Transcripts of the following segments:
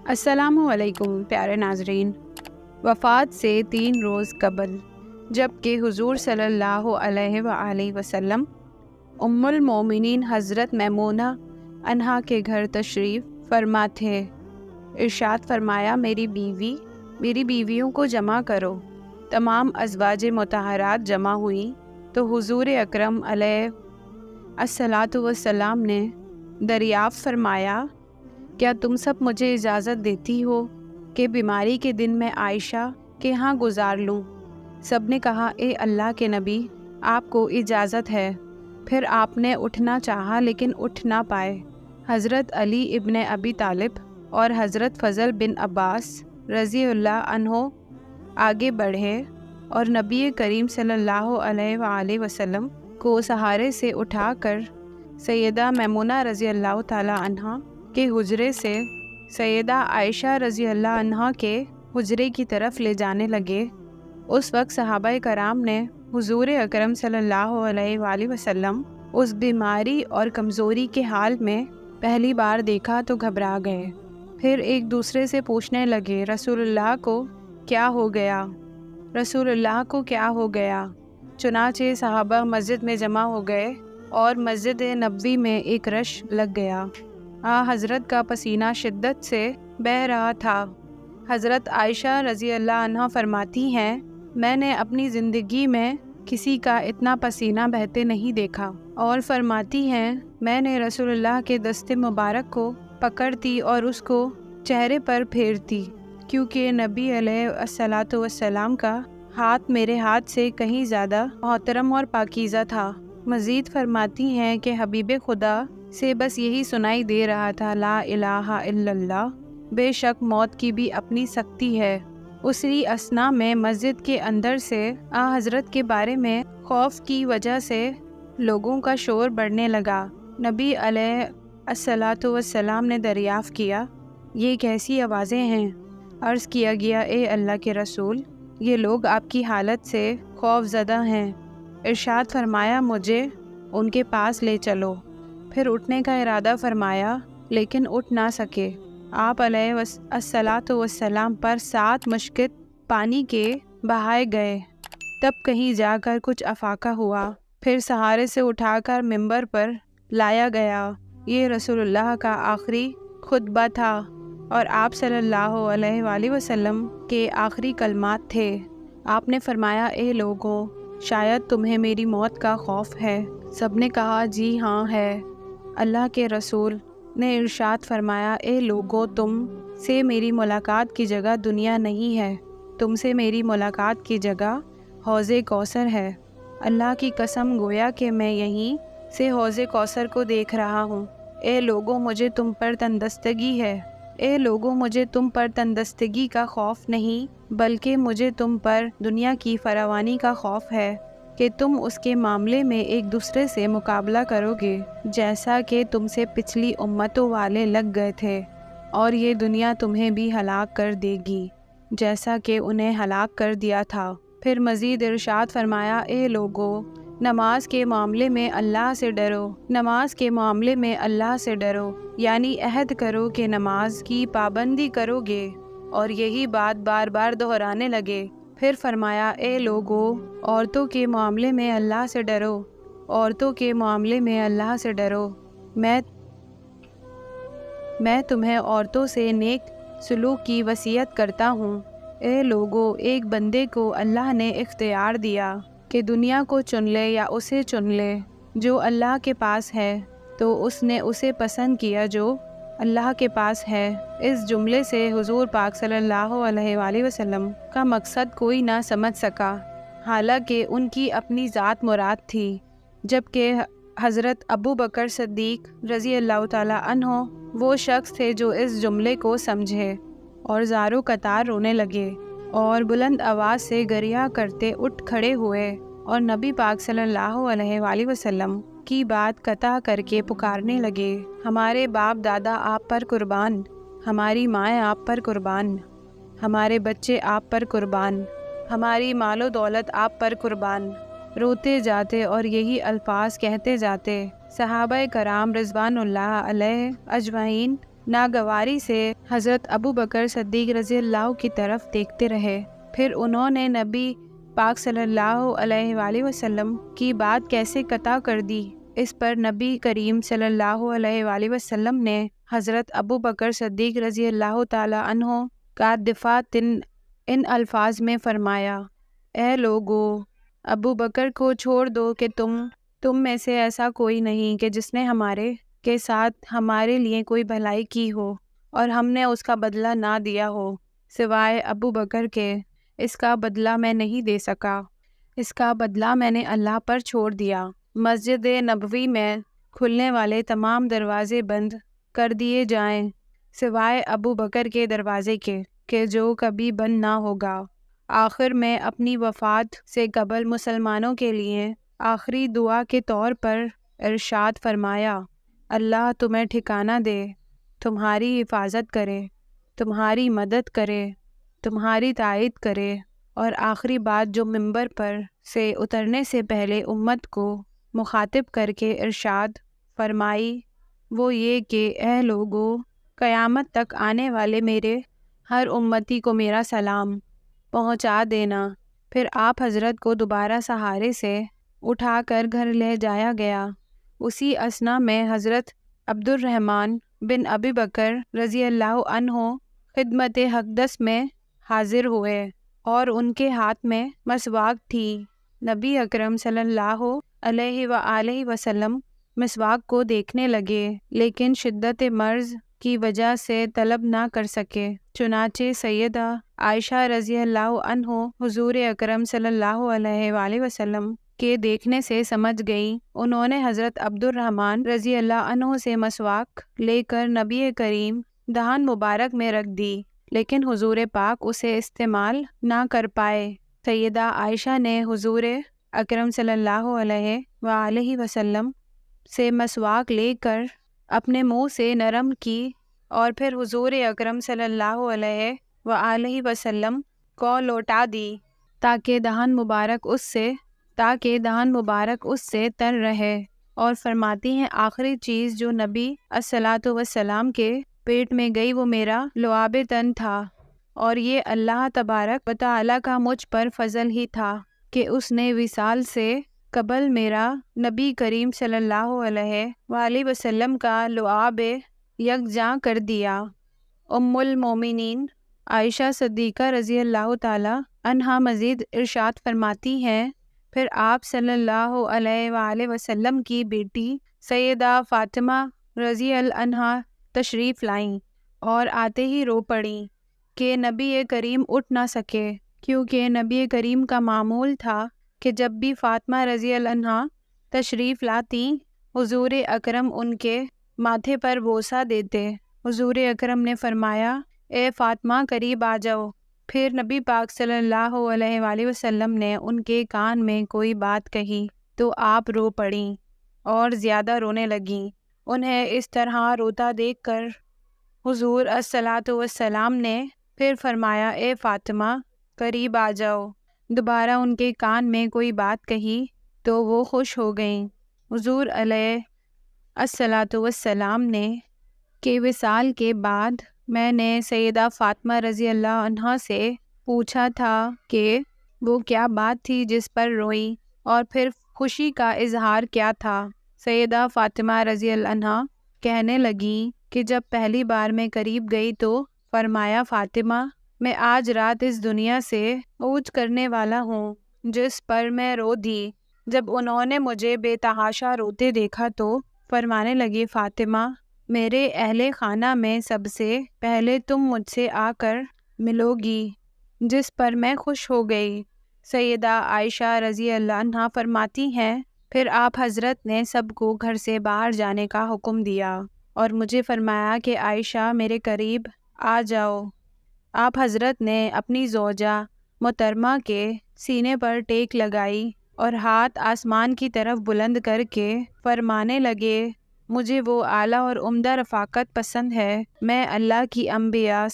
السلام علیکم پیارے ناظرین۔ وفات سے 3 روز قبل جب کہ حضور صلی اللہ علیہ وآلہ وسلم ام المومنین حضرت میمونہ عنہا کے گھر تشریف فرما تھے، ارشاد فرمایا میری بیویوں کو جمع کرو۔ تمام ازواج مطہرات جمع ہوئیں تو حضور اکرم علیہ الصلاۃ والسلام نے دریافت فرمایا، کیا تم سب مجھے اجازت دیتی ہو کہ بیماری کے دن میں عائشہ کے ہاں گزار لوں؟ سب نے کہا اے اللہ کے نبی، آپ کو اجازت ہے۔ پھر آپ نے اٹھنا چاہا لیکن اٹھ نہ پائے۔ حضرت علی ابن ابی طالب اور حضرت فضل بن عباس رضی اللہ عنہ آگے بڑھے اور نبی کریم صلی اللہ علیہ وآلہ وسلم کو سہارے سے اٹھا کر سیدہ میمونہ رضی اللہ تعالی عنہا کے حجرے سے سیدہ عائشہ رضی اللہ عنہا کے حجرے کی طرف لے جانے لگے۔ اس وقت صحابہ کرام نے حضور اکرم صلی اللہ علیہ وآلہ وسلم اس بیماری اور کمزوری کے حال میں پہلی بار دیکھا تو گھبرا گئے۔ پھر ایک دوسرے سے پوچھنے لگے، رسول اللہ کو کیا ہو گیا؟ رسول اللہ کو کیا ہو گیا؟ چنانچہ صحابہ مسجد میں جمع ہو گئے اور مسجد نبوی میں ایک رش لگ گیا۔ حضرت کا پسینہ شدت سے بہہ رہا تھا۔ حضرت عائشہ رضی اللہ عنہا فرماتی ہیں، میں نے اپنی زندگی میں کسی کا اتنا پسینہ بہتے نہیں دیکھا، اور فرماتی ہیں میں نے رسول اللہ کے دست مبارک کو پکڑتی اور اس کو چہرے پر پھیرتی، کیونکہ نبی علیہ الصلاۃ والسلام کا ہاتھ میرے ہاتھ سے کہیں زیادہ محترم اور پاکیزہ تھا۔ مزید فرماتی ہیں کہ حبیب خدا سے بس یہی سنائی دے رہا تھا، لا الہ الا اللہ، بے شک موت کی بھی اپنی سختی ہے۔ اسی اثنا میں مسجد کے اندر سے حضرت کے بارے میں خوف کی وجہ سے لوگوں کا شور بڑھنے لگا۔ نبی علیہ الصلاۃ والسلام نے دریافت کیا، یہ کیسی آوازیں ہیں؟ عرض کیا گیا، اے اللہ کے رسول، یہ لوگ آپ کی حالت سے خوف زدہ ہیں۔ ارشاد فرمایا، مجھے ان کے پاس لے چلو۔ پھر اٹھنے کا ارادہ فرمایا لیکن اٹھ نہ سکے۔ آپ علیہ الصلاۃ والسلام پر 7 مشکت پانی کے بہائے گئے، تب کہیں جا کر کچھ افاقہ ہوا، پھر سہارے سے اٹھا کر ممبر پر لایا گیا۔ یہ رسول اللہ کا آخری خطبہ تھا اور آپ صلی اللہ علیہ وآلہ وسلم کے آخری کلمات تھے۔ آپ نے فرمایا، اے لوگوں، شاید تمہیں میری موت کا خوف ہے۔ سب نے کہا جی ہاں ہے۔ اللہ کے رسول نے ارشاد فرمایا، اے لوگوں، تم سے میری ملاقات کی جگہ دنیا نہیں ہے، تم سے میری ملاقات کی جگہ حوض کوثر ہے۔ اللہ کی قسم، گویا کہ میں یہیں سے حوض کوثر کو دیکھ رہا ہوں۔ اے لوگوں، مجھے تم پر تندرستگی ہے۔ اے لوگوں، مجھے تم پر تندرستگی کا خوف نہیں، بلکہ مجھے تم پر دنیا کی فراوانی کا خوف ہے کہ تم اس کے معاملے میں ایک دوسرے سے مقابلہ کرو گے، جیسا کہ تم سے پچھلی امتوں والے لگ گئے تھے، اور یہ دنیا تمہیں بھی ہلاک کر دے گی جیسا کہ انہیں ہلاک کر دیا تھا۔ پھر مزید ارشاد فرمایا، اے لوگو، نماز کے معاملے میں اللہ سے ڈرو، نماز کے معاملے میں اللہ سے ڈرو، یعنی عہد کرو کہ نماز کی پابندی کرو گے، اور یہی بات بار بار دہرانے لگے۔ پھر فرمایا، اے لوگو، عورتوں کے معاملے میں اللہ سے ڈرو، عورتوں کے معاملے میں اللہ سے ڈرو، میں تمہیں عورتوں سے نیک سلوک کی وصیت کرتا ہوں۔ اے لوگو، ایک بندے کو اللہ نے اختیار دیا کہ دنیا کو چن لے یا اسے چن لے۔ جو اللہ کے پاس ہے تو اس نے اسے پسند کیا جو اللہ کے پاس ہے۔ اس جملے سے حضور پاک صلی اللہ علیہ وآلہ وسلم کا مقصد کوئی نہ سمجھ سکا، حالانکہ ان کی اپنی ذات مراد تھی، جبکہ حضرت ابو بکر صدیق رضی اللہ تعالی عنہ وہ شخص تھے جو اس جملے کو سمجھے اور زاروں قطار رونے لگے اور بلند آواز سے گریہ کرتے اٹھ کھڑے ہوئے اور نبی پاک صلی اللہ علیہ وآلہ وسلم کی بات قطع کر کے پکارنے لگے، ہمارے باپ دادا آپ پر قربان، ہماری مائیں آپ پر قربان، ہمارے بچے آپ پر قربان، ہماری مال و دولت آپ پر قربان۔ روتے جاتے اور یہی الفاظ کہتے جاتے۔ صحابہ کرام رضوان اللہ علیہ اجمعین ناگواری سے حضرت ابو بکر صدیق رضی اللہ کی طرف دیکھتے رہے۔ پھر انہوں نے نبی پاک صلی اللہ علیہ وآلہ وسلم کی بات کیسے قطع کر دی؟ اس پر نبی کریم صلی اللہ علیہ وآلہ وسلم نے حضرت ابو بکر صدیق رضی اللہ تعالی عنہ کا دفاع ان الفاظ میں فرمایا: اے لوگو، ابو بکر کو چھوڑ دو کہ تم میں سے ایسا کوئی نہیں کہ جس نے ہمارے کے ساتھ ہمارے لیے کوئی بھلائی کی ہو اور ہم نے اس کا بدلہ نہ دیا ہو سوائے ابو بکر کے۔ اس کا بدلہ میں نہیں دے سکا، اس کا بدلہ میں نے اللہ پر چھوڑ دیا۔ مسجد نبوی میں کھلنے والے تمام دروازے بند کر دیے جائیں سوائے ابو بکر کے دروازے کے، کہ جو کبھی بند نہ ہوگا۔ آخر میں اپنی وفات سے قبل مسلمانوں کے لیے آخری دعا کے طور پر ارشاد فرمایا: اللہ تمہیں ٹھکانہ دے، تمہاری حفاظت کرے، تمہاری مدد کرے، تمہاری تائید کرے۔ اور آخری بات جو منبر پر سے اترنے سے پہلے امت کو مخاطب کر کے ارشاد فرمائی وہ یہ کہ اے لوگو، قیامت تک آنے والے میرے ہر امتی کو میرا سلام پہنچا دینا۔ پھر آپ حضرت کو دوبارہ سہارے سے اٹھا کر گھر لے جایا گیا۔ اسی اثنا میں حضرت عبد الرحمن بن ابی بکر رضی اللہ عنہ خدمت اقدس میں حاضر ہوئے اور ان کے ہاتھ میں مسواک تھی۔ نبی اکرم صلی اللہ علیہ وآلہ وسلم مسواک کو دیکھنے لگے لیکن شدت مرض کی وجہ سے طلب نہ کر سکے۔ چنانچہ سیدہ عائشہ رضی اللہ عنہ حضور اکرم صلی اللہ علیہ وآلہ وسلم کے دیکھنے سے سمجھ گئیں۔ انہوں نے حضرت عبد الرحمن رضی اللہ عنہ سے مسواک لے کر نبی کریم دہان مبارک میں رکھ دی لیکن حضور پاک اسے استعمال نہ کر پائے۔ سیدہ عائشہ نے حضور اکرم صلی اللہ علیہ وآلہ وسلم سے مسواک لے کر اپنے منہ سے نرم کی اور پھر حضور اکرم صلی اللہ علیہ وآلہ وسلم کو لوٹا دی تاکہ دہان مبارک اس سے تر رہے۔ اور فرماتی ہیں آخری چیز جو نبی الصلاۃ والسلام کے پیٹ میں گئی وہ میرا لعاب تن تھا، اور یہ اللہ تبارک و تعالیٰ کا مجھ پر فضل ہی تھا کہ اس نے وصال سے قبل میرا نبی کریم صلی اللہ علیہ وآلہ وسلم کا لعاب یکجاں کر دیا۔ ام المومنین عائشہ صدیقہ رضی اللہ تعالی عنہا مزید ارشاد فرماتی ہیں پھر آپ صلی اللہ علیہ وآلہ وسلم کی بیٹی سیدہ فاطمہ رضی اللہ عنہا تشریف لائیں اور آتے ہی رو پڑیں کہ نبی کریم اٹھ نہ سکے، کیونکہ نبی کریم کا معمول تھا کہ جب بھی فاطمہ رضی اللہ عنہا تشریف لاتی حضور اکرم ان کے ماتھے پر بوسہ دیتے۔ حضور اکرم نے فرمایا اے فاطمہ قریب آ جاؤ۔ پھر نبی پاک صلی اللہ علیہ وآلہ وسلم نے ان کے کان میں کوئی بات کہی تو آپ رو پڑیں اور زیادہ رونے لگیں۔ انہیں اس طرح روتا دیکھ کر حضور الصلاۃ والسلام نے پھر فرمایا اے فاطمہ قریب آ جاؤ۔ دوبارہ ان کے کان میں کوئی بات کہی تو وہ خوش ہو گئیں۔ حضور علیہ الصلاۃ والسلام نے کہ وصال کے بعد میں نے سیدہ فاطمہ رضی اللہ عنہا سے پوچھا تھا کہ وہ کیا بات تھی جس پر روئی اور پھر خوشی کا اظہار کیا تھا۔ سیدہ فاطمہ رضی اللہ عنہا کہنے لگیں کہ جب پہلی بار میں قریب گئی تو فرمایا فاطمہ میں آج رات اس دنیا سے کوچ کرنے والا ہوں، جس پر میں رو دی۔ جب انہوں نے مجھے بے تحاشا روتے دیکھا تو فرمانے لگی فاطمہ میرے اہل خانہ میں سب سے پہلے تم مجھ سے آ کر ملو گی، جس پر میں خوش ہو گئی۔ سیدہ عائشہ رضی اللہ عنہا فرماتی ہیں پھر آپ حضرت نے سب کو گھر سے باہر جانے کا حکم دیا اور مجھے فرمایا کہ عائشہ میرے قریب آ جاؤ۔ آپ حضرت نے اپنی زوجہ محترمہ کے سینے پر ٹیک لگائی اور ہاتھ آسمان کی طرف بلند کر کے فرمانے لگے مجھے وہ اعلیٰ اور عمدہ رفاقت پسند ہے، میں اللہ کی انبیاء،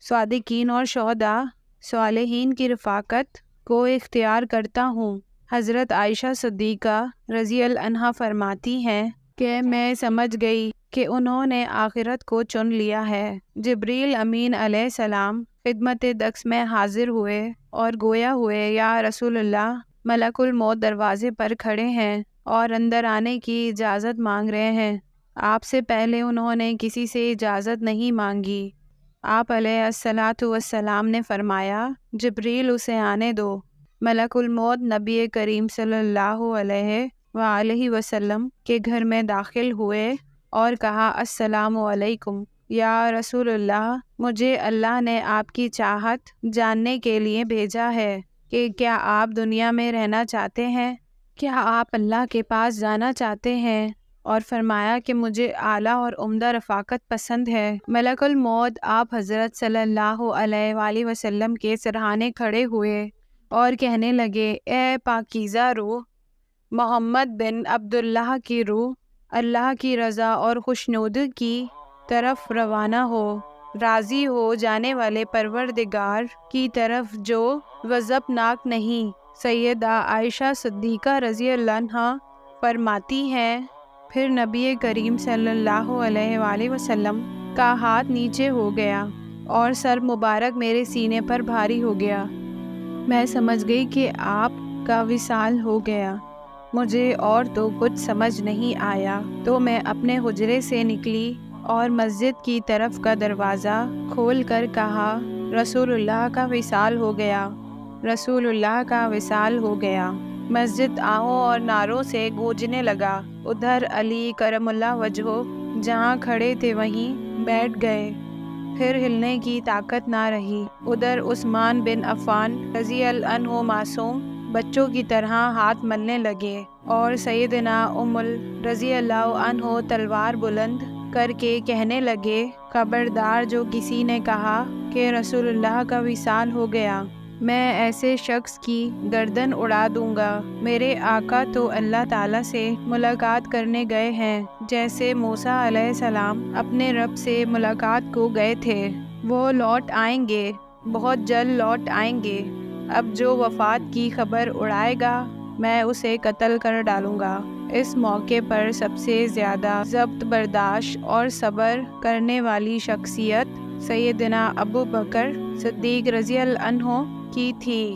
صادقین اور شہداء صالحین کی رفاقت کو اختیار کرتا ہوں۔ حضرت عائشہ صدیقہ رضی اللہ عنہا فرماتی ہیں کہ میں سمجھ گئی کہ انہوں نے آخرت کو چن لیا ہے۔ جبریل امین علیہ السلام خدمت دکس میں حاضر ہوئے اور گویا ہوئے، یا رسول اللہ، ملک الموت دروازے پر کھڑے ہیں اور اندر آنے کی اجازت مانگ رہے ہیں۔ آپ سے پہلے انہوں نے کسی سے اجازت نہیں مانگی۔ آپ علیہ الصلاۃ والسلام نے فرمایا، جبریل اسے آنے دو۔ ملک الموت نبی کریم صلی اللہ علیہ وآلہ وسلم کے گھر میں داخل ہوئے اور کہا، السلام علیکم یا رسول اللہ، مجھے اللہ نے آپ کی چاہت جاننے کے لیے بھیجا ہے کہ کیا آپ دنیا میں رہنا چاہتے ہیں؟ کیا آپ اللہ کے پاس جانا چاہتے ہیں؟ اور فرمایا کہ مجھے اعلیٰ اور عمدہ رفاقت پسند ہے۔ ملک الموت آپ حضرت صلی اللہ علیہ وآلہ وسلم کے سرہانے کھڑے ہوئے اور کہنے لگے، اے پاکیزہ روح، محمد بن عبداللہ کی روح، اللہ کی رضا اور خوشنودی کی طرف روانہ ہو، راضی ہو جانے والے پروردگار کی طرف جو غضبناک نہیں۔ سیدہ عائشہ صدیقہ رضی اللہ عنہا فرماتی ہیں، پھر نبی کریم صلی اللہ علیہ وآلہ وسلم کا ہاتھ نیچے ہو گیا اور سر مبارک میرے سینے پر بھاری ہو گیا۔ میں سمجھ گئی کہ آپ کا وصال ہو گیا۔ مجھے اور تو کچھ سمجھ نہیں آیا، تو میں اپنے حجرے سے نکلی اور مسجد کی طرف کا دروازہ کھول کر کہا، رسول اللہ کا وصال ہو گیا، رسول اللہ کا وصال ہو گیا۔ مسجد آہوں اور نعروں سے گونجنے لگا۔ ادھر علی کرم اللہ وجہہ جہاں کھڑے تھے وہیں بیٹھ گئے، پھر ہلنے کی طاقت نہ رہی۔ ادھر عثمان بن عفان رضی اللہ عنہ معصوم بچوں کی طرح ہاتھ ملنے لگے، اور سیدنا عمر رضی اللہ عنہ تلوار بلند کر کے کہنے لگے، خبردار جو کسی نے کہا کہ رسول اللہ کا وصال ہو گیا، میں ایسے شخص کی گردن اڑا دوں گا۔ میرے آقا تو اللہ تعالیٰ سے ملاقات کرنے گئے ہیں، جیسے موسیٰ علیہ السلام اپنے رب سے ملاقات کو گئے تھے۔ وہ لوٹ آئیں گے، بہت جلد لوٹ آئیں گے۔ اب جو وفات کی خبر اڑائے گا، میں اسے قتل کر ڈالوں گا۔ اس موقع پر سب سے زیادہ ضبط برداشت اور صبر کرنے والی شخصیت سیدنا ابو بکر صدیق رضی اللہ عنہ کی تھی۔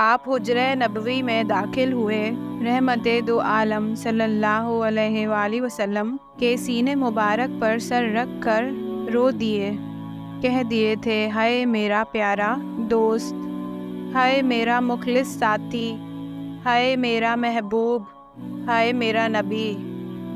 آپ حجرہ نبوی میں داخل ہوئے، رحمت دو عالم صلی اللہ علیہ وآلہ وسلم کے سینے مبارک پر سر رکھ کر رو دیے، کہہ دیے تھے، ہائے میرا پیارا دوست، ہائے میرا مخلص ساتھی، ہائے میرا محبوب، ہائے میرا نبی۔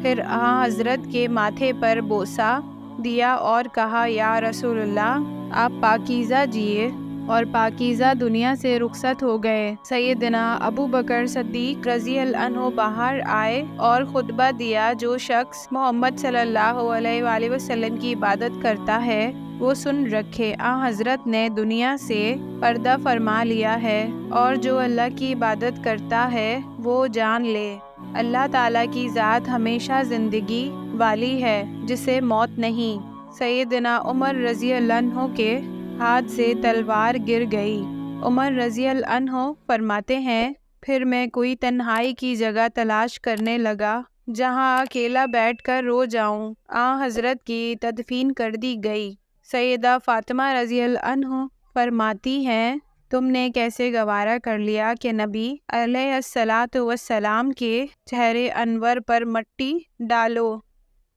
پھر حضرت کے ماتھے پر بوسہ دیا اور کہا، یا رسول اللہ، آپ پاکیزہ جیے اور پاکیزہ دنیا سے رخصت ہو گئے۔ سیدنا ابو بکر صدیق رضی اللہ عنہ باہر آئے اور خطبہ دیا، جو شخص محمد صلی اللہ علیہ وآلہ وسلم کی عبادت کرتا ہے وہ سن رکھے، حضرت نے دنیا سے پردہ فرما لیا ہے، اور جو اللہ کی عبادت کرتا ہے وہ جان لے، اللہ تعالیٰ کی ذات ہمیشہ زندگی والی ہے جسے موت نہیں۔ سیدنا عمر رضی اللہ عنہ کے ہاتھ سے تلوار گر گئی۔ عمر رضی اللہ عنہ فرماتے ہیں، پھر میں کوئی تنہائی کی جگہ تلاش کرنے لگا جہاں اکیلا بیٹھ کر رو جاؤں۔ حضرت کی تدفین کر دی گئی۔ سیدہ فاطمہ رضی اللہ عنہ فرماتی ہیں، تم نے کیسے گوارا کر لیا کہ نبی علیہ الصلاۃ والسلام کے چہرے انور پر مٹی ڈالو؟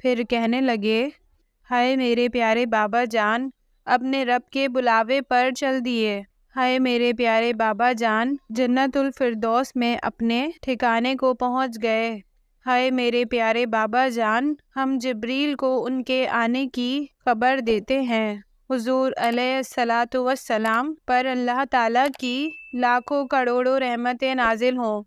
پھر کہنے لگے، ہائے میرے پیارے بابا جان، اپنے رب کے بلاوے پر چل دیے۔ ہائے میرے پیارے بابا جان، جنت الفردوس میں اپنے ٹھکانے کو پہنچ گئے۔ ہائے میرے پیارے بابا جان، ہم جبریل کو ان کے آنے کی خبر دیتے ہیں۔ حضور علیہ الصلاۃ والسلام پر اللہ تعالیٰ کی لاکھوں کروڑوں رحمتیں نازل ہوں۔